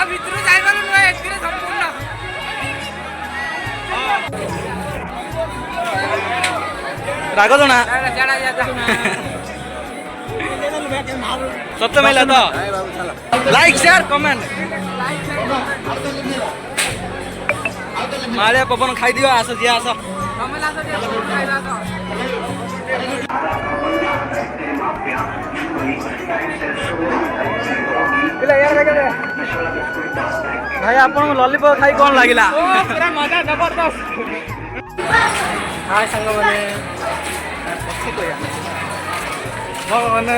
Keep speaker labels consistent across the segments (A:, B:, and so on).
A: भितर जाइबार नुहे एतिरे संपूर्ण
B: राग जना सत्य मिला तो लाइक शेयर कमेंट मालिया पवन खाई दियो आस जी आस भाई आपन लॉलीपॉप खाई कौन लागिला
A: पूरा मजा जबरदस्त
B: हाय संग माने अच्छी तो यार भगवान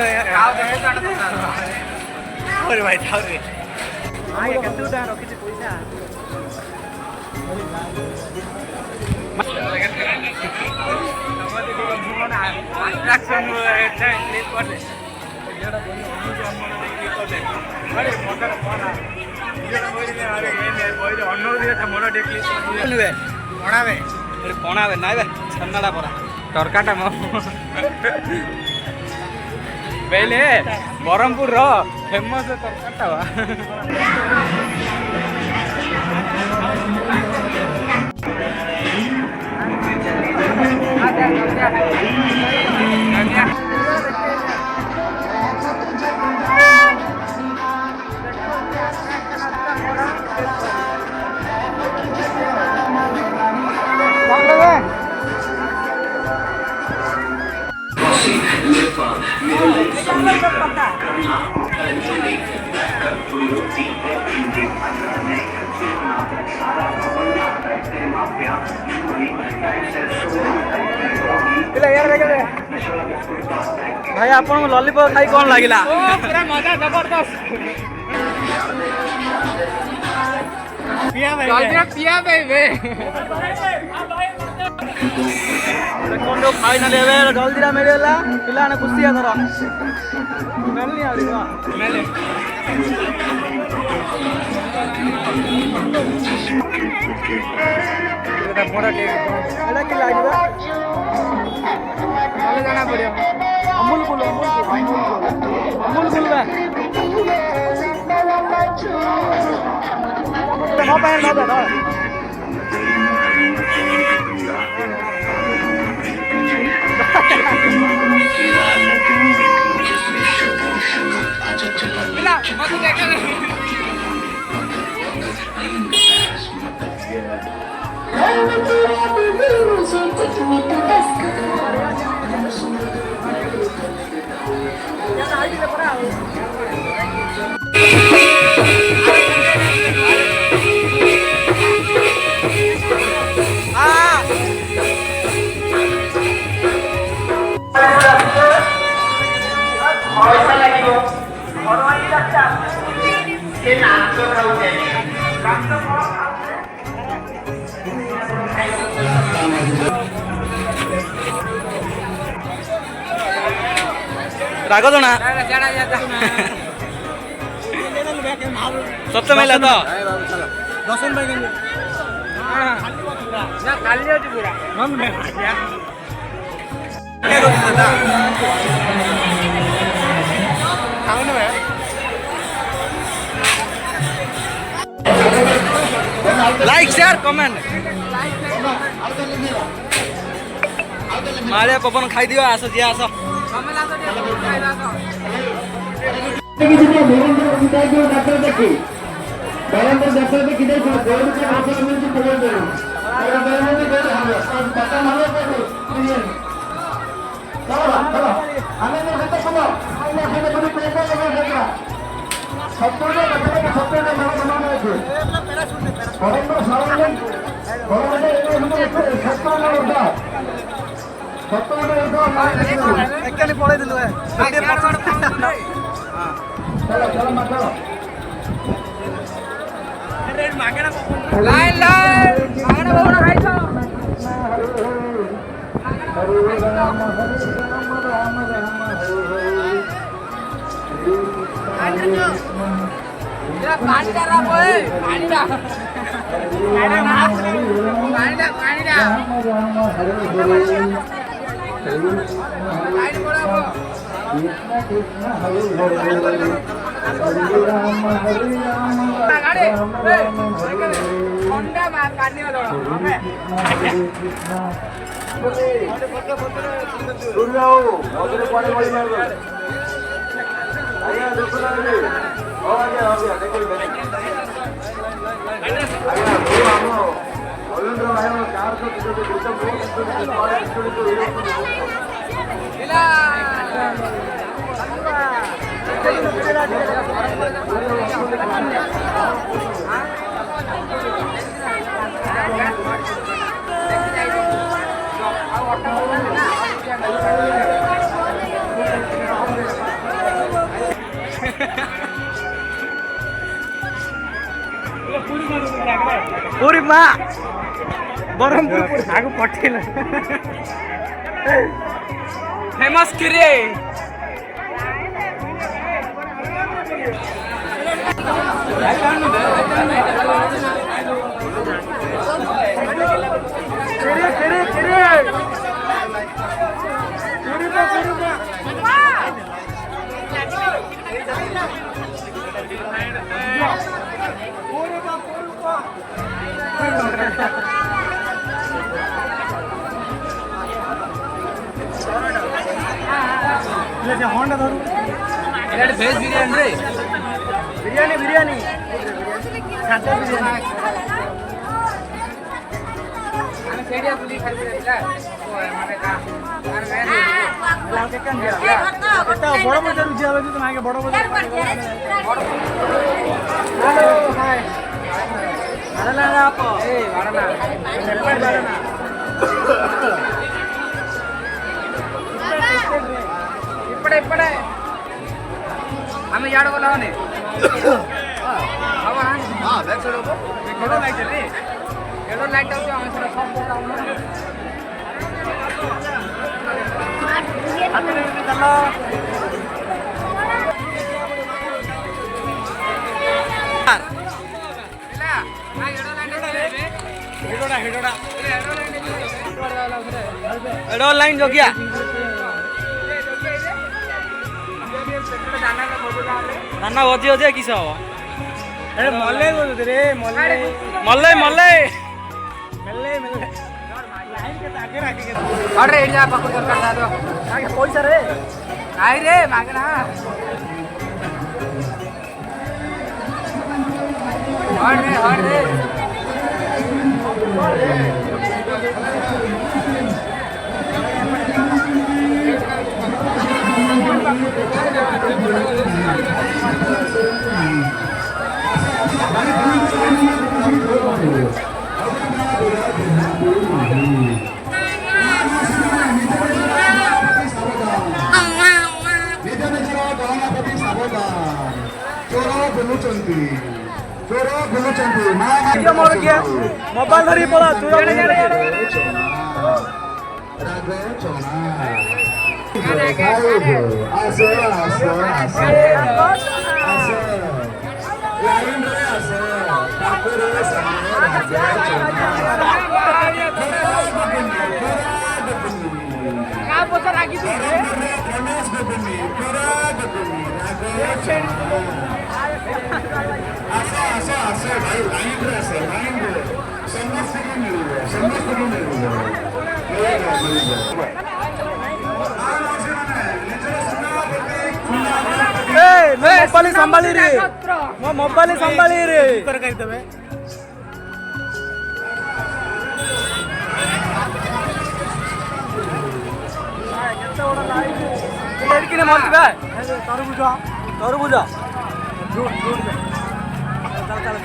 B: अरे भाई थाउ रे हाय केतुटा रखिछि पैसा
A: अट्रैक्शन क्लिक कर दे जेड़ा बोली कर दे अरे मगर कोना जेड़ा बोली अरे ये बोली अन्नो दिले था मोर देखली
B: नुवे
A: कोणावे
B: अरे कोणावे नाइ बे छन्नाडा परा
A: तरकाटा म बेले बरहमपुर रो फेमस तरकाटा वा
B: भाई आपन लॉलीपॉप खाई कौन लागिला
A: पूरा मजा जबरदस्त पिया भाई पिया भाई
B: कौन जो फाइनल एवे जल्दी रा मेरेला पिला ने खुशी आदर मेलनी आरी वा
A: मेले एटा बड़ा टेक
B: एला की लागिला
A: चले जाना पड़ियो
B: अमूल कुल बे no pa no no
A: मिला मत देखा
B: राग जना सत्य मिला तो
A: दर्शन भाई खाली होती पूरा
B: लाइक शेयर कमेंट मालिया पवन खाई दियो आस जी आस पड़े दिलु
A: लाइन लाइन मागना बहुना खाइछो तेरा पानी डाल रहा बोए पानी डाल पानी डाल लाइन बोला
B: पूरी माँ बरहमपुर आगो पटेल फेमस किरे होंडा धरू भेज बिरयानी रे बिरयानी बिरयानी खाते बिरयानी आने सेडिया पुली खाते दिला माने का माने लाके कन दिया एटा बड़ बजार जियाबे तो मागे बड़ बजार हेलो हाय अरे आप ए वारना इपड़े इपड़े हमें याड बोला होने हां हां बैक साइड को केडो लाइट है केडो लाइट आउ हम सब सब बोला चलो एडो लाइन जो गया दाना बजी हो किस हम अरे मल्ले बोलते रे मल्ले मल्ले मल्ले मल्ले मल्ले लाइन के आगे रख के अरे एडिया पकड़ कर काटा दो आगे पैसा रे आई रे मांगना हट रे मोबाइल धरी पड़ा मोबाइल संभाली रे मो मोबाइल संभाली रे कर देबे केते बड़ लाइट लड़की ने मरत बे तरबूज तरबूज झूठ झूठ चल चल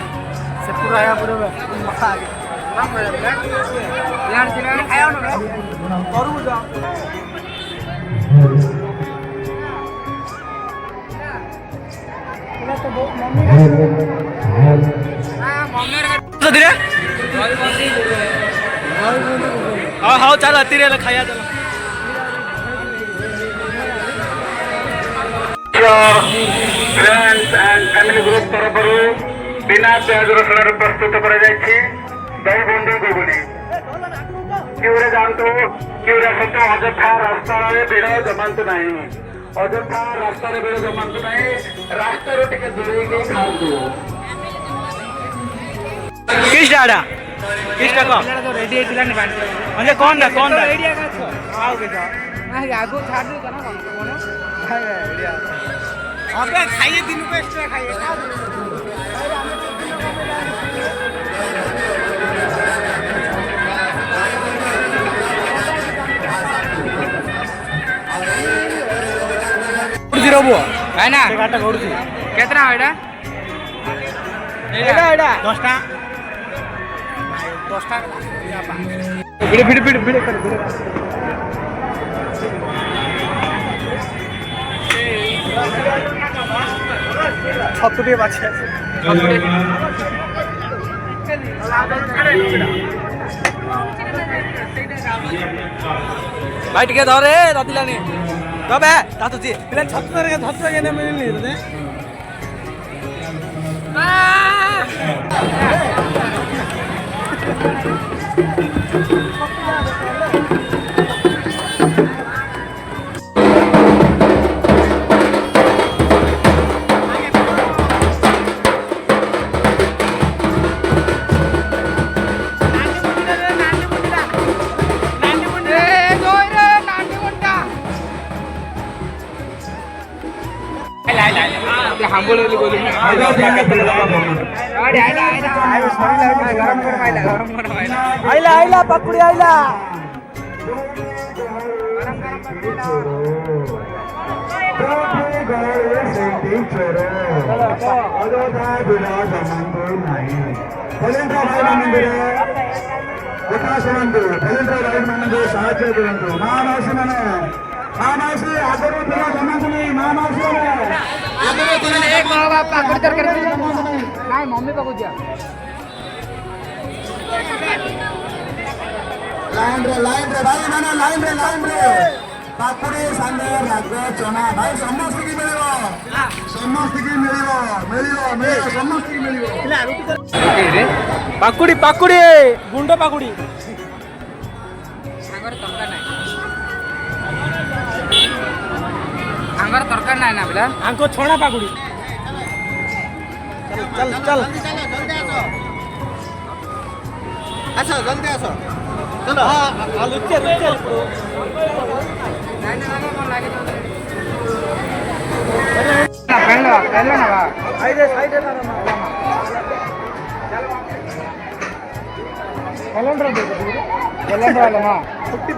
B: से पूरा आया पूरे बे मखा आगे काम कर यार चिना आया न तरबूज हाँ चल तीरे खाया चल
C: फ्रेंड्स एंड फैमिली ग्रुप तरफ बिना प्याज रसुण प्रस्तुत कर दही बुंदी गुगुनी क्यों जानतु क्यों सहित अଯଥା रास्ता भिड़ जमातु ना ଅଯଥା ରାସ୍ତାରେ ବେଳ ଜମାନ୍ତୁ ନାହିଁ ରାସ୍ତାରୁ ଟିକେ ଦୂରେଇକି ଖାଆନ୍ତୁ
A: किसटा आड़ा किसटा कौन
B: तो रेडी है नहीं बांध
A: म्हणजे कौन दा
B: आइडिया का छ
A: आओ के जा
B: ना आगो छाड़ दे ना कौन
A: आइडिया अबे खाइए दिन को एक्स्ट्रा खाइए कुछ रोबो
B: है ना
A: से काटा कोड़ दी
B: कितना एडा
A: एडा एडा 10 टा 10 टा भिड़ कर छतुटे बाछे भाई टिके धरे दादिलानी तबे दातुजी पिला छतुरे के मिलनी रे
B: हांबोळली बोलू
A: आइला पकड़ी आइला
B: एक माँ बाप पाकुड़ी तरकारी नहीं मम्मी पाकु दिया
C: लाइन रे भाई माने लाइन रे पाकुड़ी सांगे राग चना भाई समस्त की मिलिबो समस्त की मिलिबो
A: पाकुड़ी गुंड पाकुड़ी
B: आंगर तरकार नहीं ना बेटा
A: आंको छोड़ा पाकुड़ी चल
C: आसो जल्दी आसो
A: चलो हां लुच्चे
B: पहले ना बा
A: साइड ना
B: कैलेंडर दे कैलेंडर वाला ना
A: फुट्टी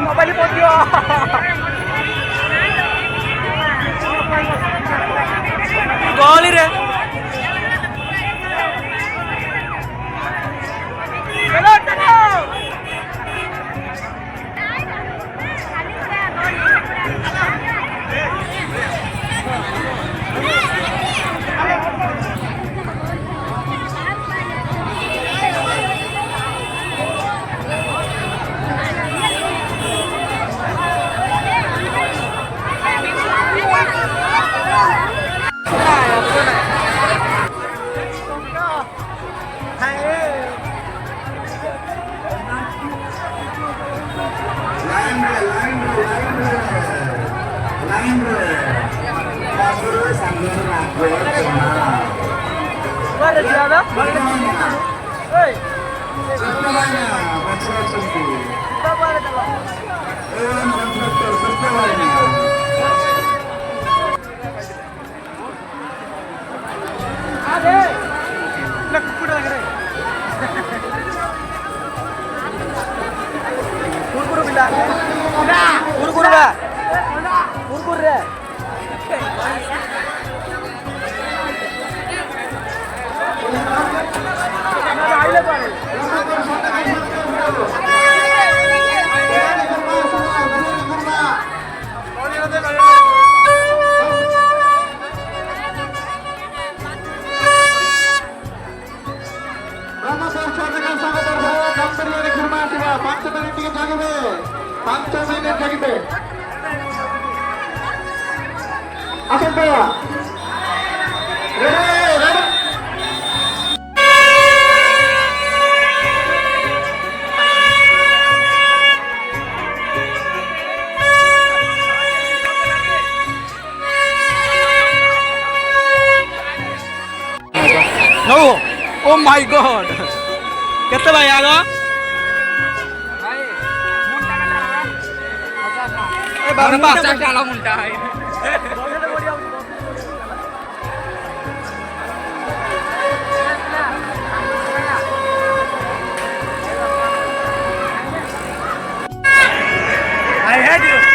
A: मोबाइल पहुंच गया गली रे
C: লাগবে 5 মিনিট থাকিবে আসেন তো ready ready
B: No! Oh my god! କେତେ ଭାଇ ଆଗ? ଏ ବାବା
A: ଚାଲ ମୁଣ୍ଡା I hate you.